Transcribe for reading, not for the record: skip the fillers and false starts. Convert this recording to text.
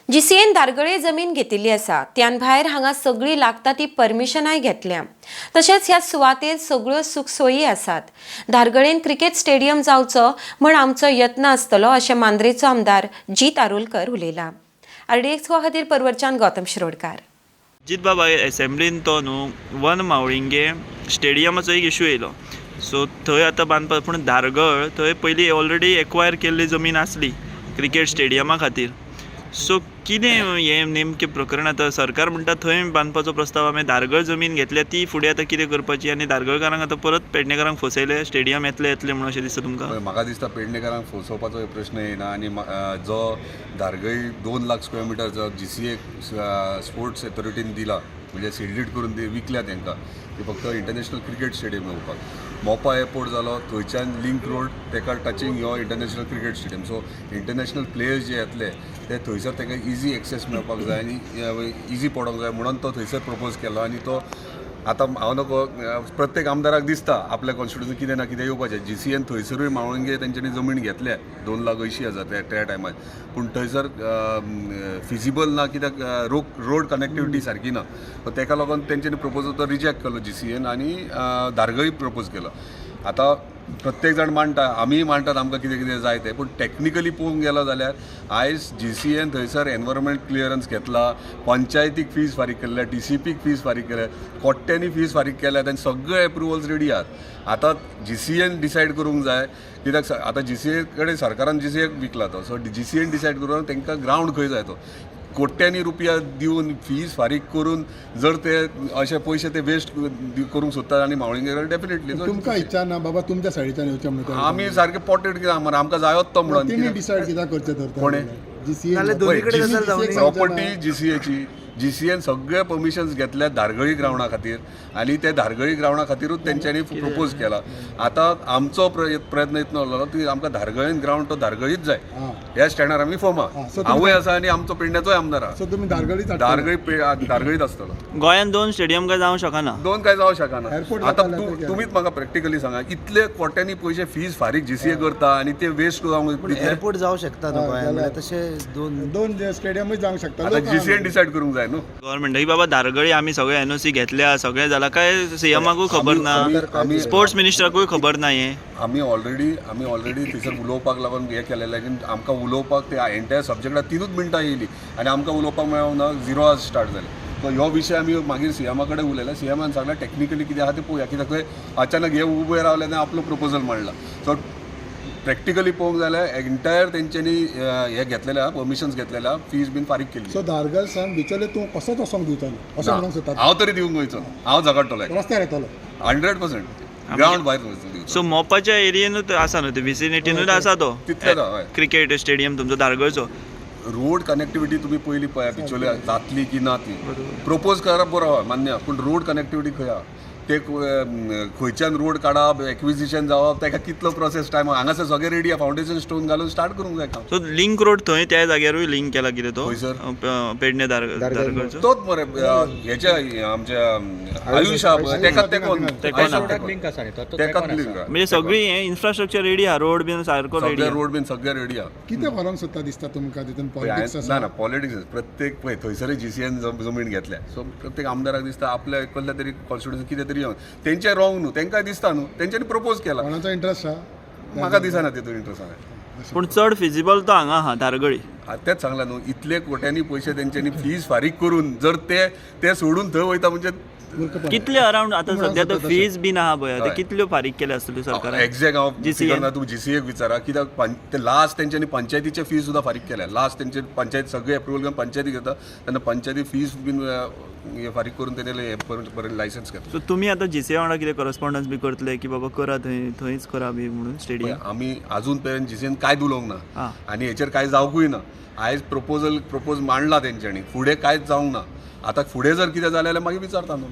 GCN दारगळे जमीन घेतिल्ली आसा त्यान भायर हांगा सगळी लागता ती परमिशनाय घेतल्या। तशेंच ह्या सुवातेर सगळ्यो सुखसोयी आसात। दारगळेन क्रिकेट स्टेडियम जावचो म्हण आमचो यत्न आसतलो अशें मांद्रेचो आमदार जीत आरोलकर उलयला। RDX खातीर परवरच्यान गौतम शिरोडकार। जीत बाबा असेंब्लीन तो न्हू वन मावळिंगे स्टेडियमाचो एक इशू येयलो, सो थंय आतां बांदपाक, पूण दारगळ थंय पयलीं ऑलरेडी एक्वायर केल्ली जमीन आसली क्रिकेट स्टेडियमा खातीर। सो कितें हें नेमकें प्रकरण आतां? सरकार म्हणटा थंय बांदपाचो प्रस्ताव, आमी दारगळ जमीन घेतल्या ती फुडें आतां कितें करपाची, आनी दारगळकारांक आतां परत पेडणेकारांक फसयले, स्टेडियम येतले म्हणून अशें दिसता तुमकां? म्हाका दिसता पेडणेकारांक फसोवपाचो प्रश्न येना, आनी जो दारगळी 2 लाख स्क्वेअर मिटरचो GCA स्पोर्ट्स ऑथॉरिटीन दिला, म्हणजे सिल्डीड करून विकल्या तांकां, ती फक्त इंटरनॅशनल क्रिकेट स्टेडियम येवपाक। मोपा एअरपोर्ट जालो, थंयच्यान लिंक रोड तेका टचिंग हो international cricket stadium. So international players जे येतले ते थंयसर ताका इजी एक्सेस मेळपाक जाय आनी इजी पडोंक जाय म्हणून तो थंयसर प्रपोज केलो। आनी तो आतां हांव नको, प्रत्येक आमदाराक दिसता आपल्या कॉन्स्टिट्युन्सी कितें ना कितें येवपाचें। GCN थंयसरूय मावळिंगे तेंच्यांनी जमीन घेतल्या 2,80,000 त्या टायमार, पूण थंयसर फिजिबल ना, कित्याक रोड कनेक्टिविटी सारकी ना। तेका लागून तेंच्यांनी प्रपोजल तो रिजेक्ट केलो GCN, आनी दारगळी प्रपोज केलो। आतां प्रत्येक जाण मांडटा, आमीय मांडटात आमकां कितें कितें जाय तें, पूण टॅक्निकली पळोवंक गेलो जाल्यार आयज GCN थंयसर एनवायरमेंट क्लियरन्स घेतला, पंचायतीक फीज फारीक केल्ल्या, TCPक फीज फारीक केल्या, कोट्यांनी फीज फारीक केल्यात, आनी सगळे एप्रुवल्स रेडी आहात। आतां GCN डिसायड करूंक जाय, कित्याक आतां GCA कडेन सरकारान GCA विकला तो, सो GCN डिसायड करून तांकां ग्रावंड खंय जाय तो। कोट्यांनी रुपया दिवन फीज फारीक करून जर ते अशे पयशे ते वेस्ट करूंक सोदतात आनी मावळिंगेर डेफिनेटली तुमकां इच्छा ना बाबा तुमच्या सायडीच्यान येवचें म्हणून? आमी सारके पोटेड कित्याक मरे आमकां जायोच तो म्हणून। तिणी डिसायड कित्याक करचें तर कोणे? GCA प्रॉपर्टी GCAची GCN सगळे परमिशन्स घेतल्या दारगळी ग्रावंडा खातीर, आनी ते दारगळी ग्रावंडा खातीरूच तेंच्यांनी प्रपोज केला। आतां आमचो प्रयत्न इतलो जालो की आमकां दारगळीन ग्रावंड तो दारगळीच जाय, ह्या स्टँडार आमी फॉर्म आहा। हांवूय आसा आनी आमचो पेडण्याचोय आमदार आहा। सो तुमी दारगळीच दारगळीत आसतलो। गोंयांत 2 स्टेडियम काय जावंक शकना? 2 काय जावं शकना। आतां तुमीच म्हाका प्रॅक्टिकली सांगा, इतले कोट्यांनी पयशे फीज फारीक GCA करता आनी ते वेस्ट जावंक एअरपोर्ट जावं शकता न्हू गोंयांत, तशे दोन स्टेडियमूय जावंक शकता। आतां GCN डिसायड करूंक जाय न्हू गव्हर्मेंट की बाबा दारगळी आमी सगळे NOC घेतल्या, सगळें जालां काय? CMकूय खबर ना, स्पोर्ट्स मिनिस्टराकूय खबर ना हें? आमी ऑलरेडी थंयसर उलोवपाक लागून हें केलेलें, लेकीन आमकां उलोवपाक ते एंटायर सब्जेक्टाक 3 मिनटां येयली आनी आमकां उलोवपाक मेळोंक ना, 0 आवर्स स्टार्ट जालें। सो ह्यो विशय आमी मागीर CM कडेन उलयले, CMन सांगलें टॅक्निकली कितें आहा तें पळोवया, कित्याक थंय अचानक हे उबे रावले आनी आपलो प्रपोजल मांडला। सो प्रॅक्टिकली पळोवंक जाल्यार एंटायर तेंच्यांनी हे घेतलेल्या परमिशन्स घेतलेल्या, फीज बीन फारीक केली। सो दारगळ सान बिचोले तूं कसोच वचोंक दिवचो अशें म्हणूंक सोदता? हांव तरी दिवंक वयचो, हांव झगडटलो रस्त्यार येतलो 100%। ग्रावंड भायर वचून सो मोपाच्या एरियेनूच आसा न्हू, विसिनिटीनूच आसा तो क्रिकेट स्टेडियम तुमचो दारगळचो? रोड कनेक्टिविटी तुम्ही पयलीं पळया, बिचोले जातली की ना ती प्रपोज करप बरो मान्य, पूण रोड कनेक्टिविटी खंय आहा? ते खंयच्यान रोड काडप, एक्विजिशन जावप, ताका कितलो प्रोसेस टायम? हांगासर सगळे रेडी आहा, फावंडेशन स्टोन घालून स्टार्ट करूंक जाय काम। सो लिंक रोड थंय त्या जाग्यारूय लिंक केला कितें तो? पेडणे दारगळचो तोच मरे हेचे आमच्या आयुष तेकाच लिंक म्हणजे सगळी हे इन्फ्रास्ट्रक्चर रेडी आहा, रोड बीन सारको रेडी, रोड बीन सगळे रेडी आहा। कितें व्हरोंक सोदता दिसता तुमकां तितून? पॉलिटिक्स ना ना, पॉलिटिक्स प्रत्येक पळय थंयसर GCN जमीन घेतल्या, सो प्रत्येक आमदाराक दिसता आपल्या कसल्या तरी कॉन्स्टिट्युन्सी कितें तरी तेंचे रॉंग न्हू, तांकां दिसता न्हू, तेंच्यांनी प्रपोज केला। कोणाचो इंट्रस्ट आहा? म्हाका दिसना तितून इंट्रस्ट आहा, पूण चड फिजिबल तो हांगा आहा दारगळी। तेच सांगला न्हू, इतले कोट्यांनी पयशे तेंच्यांनी फीज फारीक करून जर ते सोडून थंय वयता म्हणजे कितले अराउंड आतां सध्या तो फीज बीन आहा पळय, ते कितल्यो फारीक केल्या आसतल्यो सरकारान? एक्झॅक्ट हांव तूं GCA विचारा, कित्याक ते लास्ट तेंच्यांनी पंचायतीचे फीज सुद्दां फारीक केल्या। लास्ट तेंचे पंचायत सगळे एप्रुवल घेवन पंचायती घेता, तेन्ना पंचायती फीज बीन हे फारीक करून तेणें हे लायसन्स घेता। सो तुमी आतां GCA वांगडा कितें करस्पॉन्डन्स बी करतले की बाबा करा थंयच करा बी म्हणून स्टेडियम? आमी आजून पर्यंत GCN कांयच उलोवंक ना, आनी हेचेर कांय जावंकूय ना। आयज प्रपोज मांडला तेंच्यांनी, फुडें कांयच जावंक ना। आतां फुडें जर कितें जालें जाल्यार मागीर विचारता न्हू।